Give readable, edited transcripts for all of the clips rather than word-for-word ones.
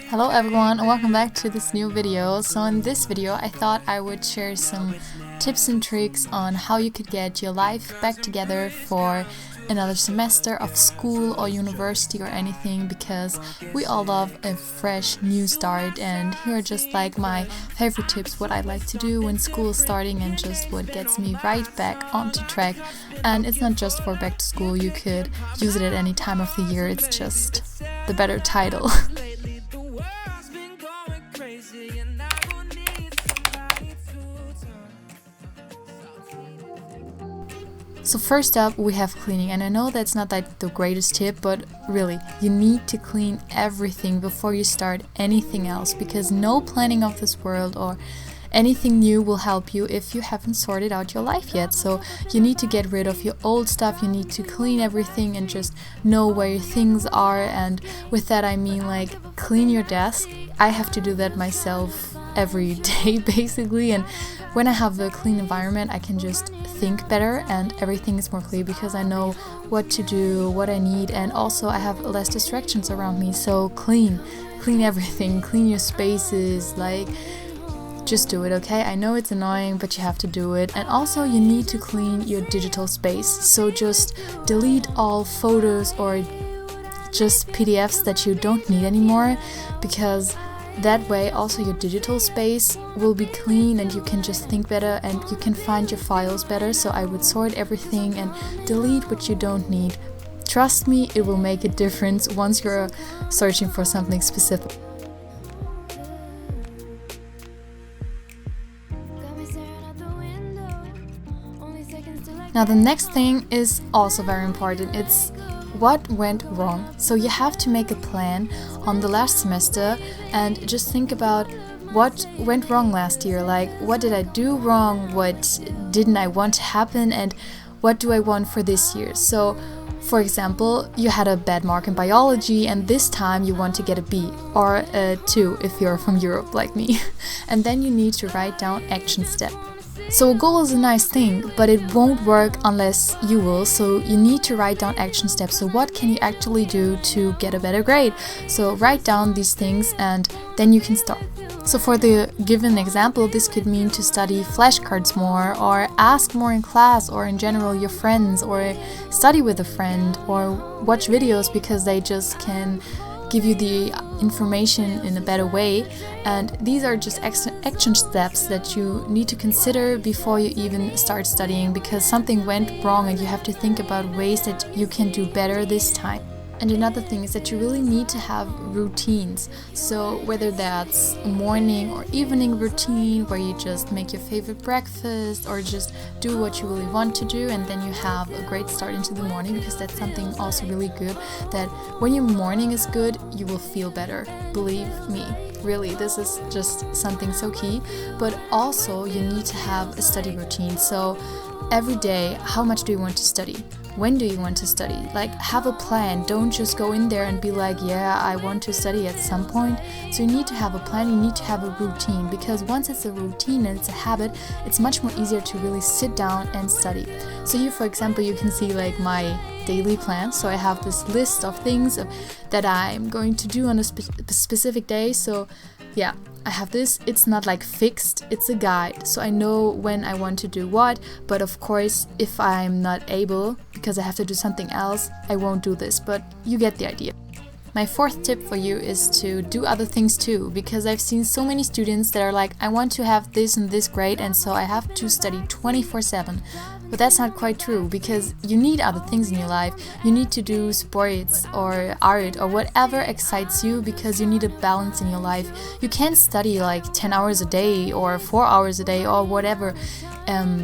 Hello everyone and welcome back to this new video. So in this video I thought I would share some tips and tricks on how you could get your life back together for another semester of school or university or anything, because we all love a fresh new start, and here are just like my favorite tips, what I like to do when school is starting and just what gets me right back onto track. And it's not just for back to school, you could use it at any time of the year, it's just the better title. So first up we have cleaning, and I know that's not like the greatest tip, but really you need to clean everything before you start anything else, because no planning of this world or anything new will help you if you haven't sorted out your life yet. So you need to get rid of your old stuff, you need to clean everything and just know where your things are. And with that I mean like clean your desk. I have to do that myself every day basically, and when I have a clean environment I can just think better and everything is more clear because I know what to do, what I need, and also I have less distractions around me. So clean everything, clean your spaces, like just do it, okay? I know it's annoying, but you have to do it. And also you need to clean your digital space, so just delete all photos or just PDFs that you don't need anymore, because that way also your digital space will be clean and you can just think better and you can find your files better. So I would sort everything and delete what you don't need. Trust me, it will make a difference once you're searching for something specific. Now the next thing is also very important. It's what went wrong. So you have to make a plan on the last semester and just think about what went wrong last year. Like, what did I do wrong? What didn't I want to happen? And what do I want for this year? So for example, you had a bad mark in biology and this time you want to get a B or a 2 if you're from Europe like me. And then you need to write down action steps. So a goal is a nice thing, but it won't work unless you will. So you need to write down action steps. So what can you actually do to get a better grade? So write down these things and then you can start. So for the given example, this could mean to study flashcards more, or ask more in class, or in general your friends, or study with a friend, or watch videos because they just can give you the information in a better way. And these are just action steps that you need to consider before you even start studying, because something went wrong and you have to think about ways that you can do better this time. And another thing is that you really need to have routines. So whether that's a morning or evening routine where you just make your favorite breakfast or just do what you really want to do, and then you have a great start into the morning, because that's something also really good, that when your morning is good you will feel better. Believe me, really, this is just something so key. But also you need to have a study routine. So every day, how much do you want to study? When do you want to study? Like, have a plan. Don't just go in there and be like, yeah, I want to study at some point. So you need to have a plan, you need to have a routine, because once it's a routine and it's a habit, it's much more easier to really sit down and study. So here, for example, you can see like my daily plan. So I have this list of things that I'm going to do on a specific day. So yeah, I have this. It's not like fixed, it's a guide. So I know when I want to do what, but of course, if I'm not able, because I have to do something else, I won't do this, but you get the idea. My fourth tip for you is to do other things too, because I've seen so many students that are like, I want to have this and this grade, and so I have to study 24/7. But that's not quite true, because you need other things in your life. You need to do sports or art or whatever excites you, because you need a balance in your life. You can't study like 10 hours a day or 4 hours a day or whatever,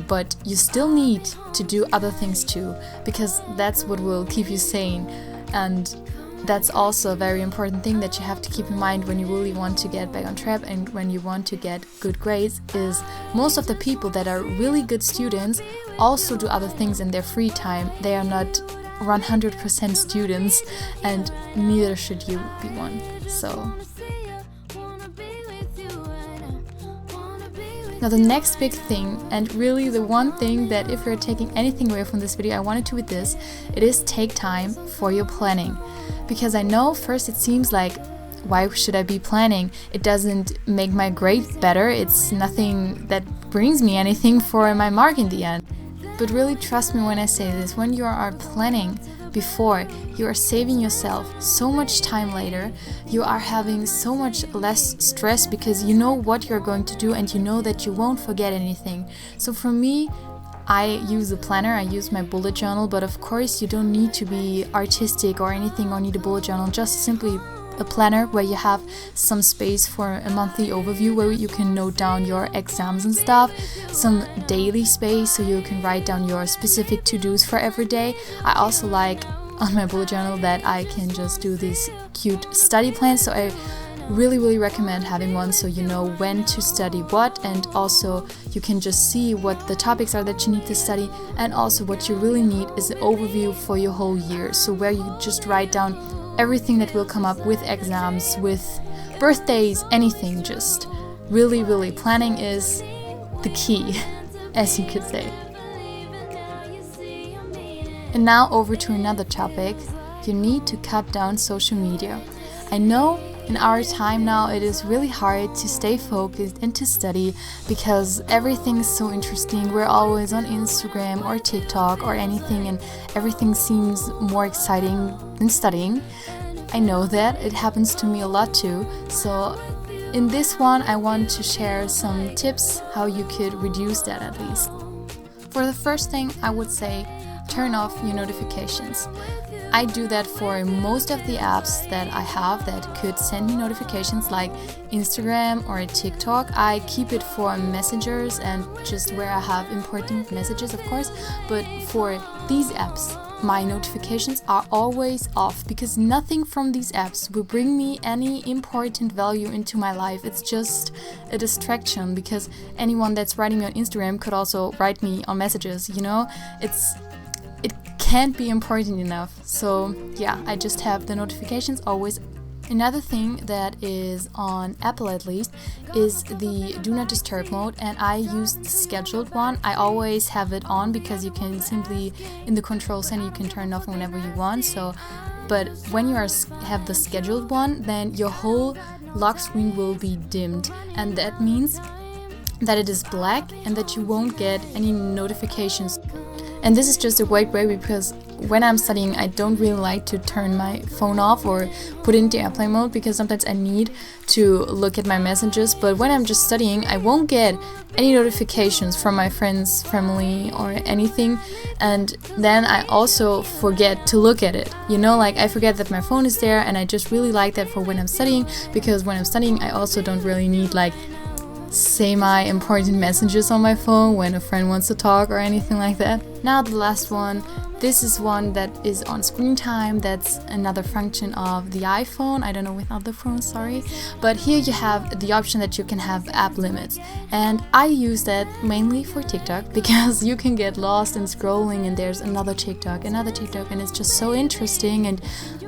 but you still need to do other things too, because that's what will keep you sane. And that's also a very important thing that you have to keep in mind when you really want to get back on track and when you want to get good grades, is most of the people that are really good students also do other things in their free time. They are not 100% students, and neither should you be one. So now the next big thing, and really the one thing that if you're taking anything away from this video, I wanted to with this, it is take time for your planning. Because I know first it seems like why should I be planning? It doesn't make my grade better. It's nothing that brings me anything for my mark in the end. But really trust me when I say this, when you are planning before, you are saving yourself so much time later. You are having so much less stress because you know what you're going to do and you know that you won't forget anything. So for me, I use a planner, I use my bullet journal, but of course you don't need to be artistic or anything or need a bullet journal, just simply a planner where you have some space for a monthly overview where you can note down your exams and stuff, some daily space so you can write down your specific to-dos for every day. I also like on my bullet journal that I can just do these cute study plans, so I really recommend having one so you know when to study what, and also you can just see what the topics are that you need to study, and also what you really need is an overview for your whole year, so where you just write down everything that will come up with exams, with birthdays, anything. Just really planning is the key, as you could say. And now over to another topic. You need to cut down social media. I know in our time now it is really hard to stay focused and to study because everything is so interesting. We're always on Instagram or TikTok or anything, and everything seems more exciting than studying. I know that it happens to me a lot too. So in this one I want to share some tips how you could reduce that at least. For the first thing, I would say turn off your notifications. I do that for most of the apps that I have that could send me notifications, like Instagram or TikTok. I keep it for messengers and just where I have important messages, of course. But for these apps, my notifications are always off because nothing from these apps will bring me any important value into my life. It's just a distraction because anyone that's writing me on Instagram could also write me on messages, you know? It can't be important enough. So yeah, I just have the notifications always. Another thing that is on Apple at least is the do not disturb mode, and I use the scheduled one. I always have it on because you can simply in the control center you can turn it off whenever you want. So but when you have the scheduled one, then your whole lock screen will be dimmed, and that means that it is black and that you won't get any notifications. And this is just a great way because when I'm studying, I don't really like to turn my phone off or put it into airplane mode because sometimes I need to look at my messages. But when I'm just studying, I won't get any notifications from my friends, family, or anything. And then I also forget to look at it. You know, like I forget that my phone is there, and I just really like that for when I'm studying, because when I'm studying, I also don't really need like semi-important messages on my phone when a friend wants to talk or anything like that. Now the last one, this is one that is on screen time. That's another function of the iPhone. I don't know with other phones, sorry. But here you have the option that you can have app limits. And I use that mainly for TikTok because you can get lost in scrolling and there's another TikTok, and it's just so interesting and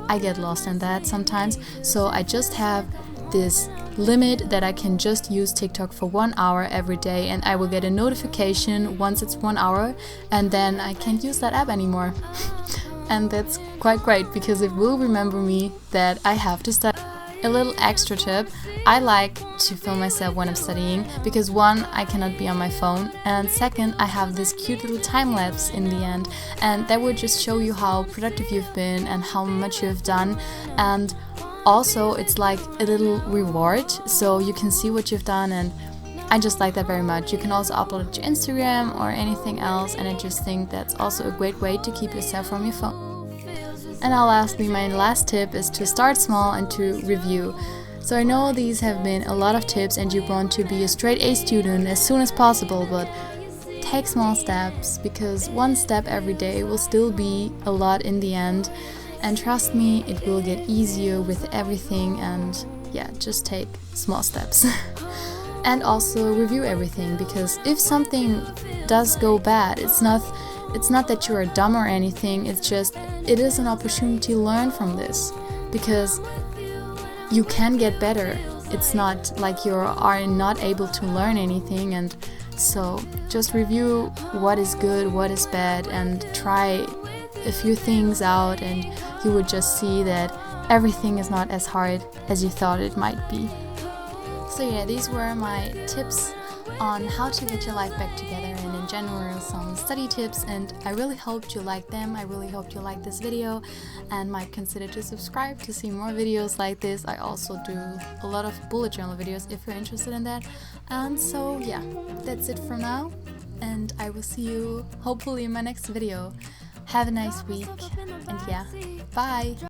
I get lost in that sometimes. So I just have this limit that I can just use TikTok for 1 hour every day, and I will get a notification once it's 1 hour, and then I can't use that app anymore. And that's quite great because it will remember me that I have to study. A little extra tip, I like to film myself when I'm studying because one, I cannot be on my phone, and second, I have this cute little time lapse in the end, and that will just show you how productive you've been and how much you've done. And also, it's like a little reward, so you can see what you've done, and I just like that very much. You can also upload it to Instagram or anything else, and I just think that's also a great way to keep yourself from your phone. And now lastly, my last tip is to start small and to review. So I know these have been a lot of tips and you want to be a straight A student as soon as possible, but take small steps because one step every day will still be a lot in the end. And trust me, it will get easier with everything, and yeah, just take small steps. And also review everything, because if something does go bad, it's not that you are dumb or anything, it is an opportunity to learn from this, because you can get better. It's not like you are not able to learn anything, and so just review what is good, what is bad, and try a few things out, and you would just see that everything is not as hard as you thought it might be. So yeah, these were my tips on how to get your life back together, and in general some study tips, and I really hoped you liked them. I really hoped you liked this video and might consider to subscribe to see more videos like this. I also do a lot of bullet journal videos if you're interested in that. And so yeah, that's it for now, and I will see you hopefully in my next video. Have a nice week, and yeah, bye!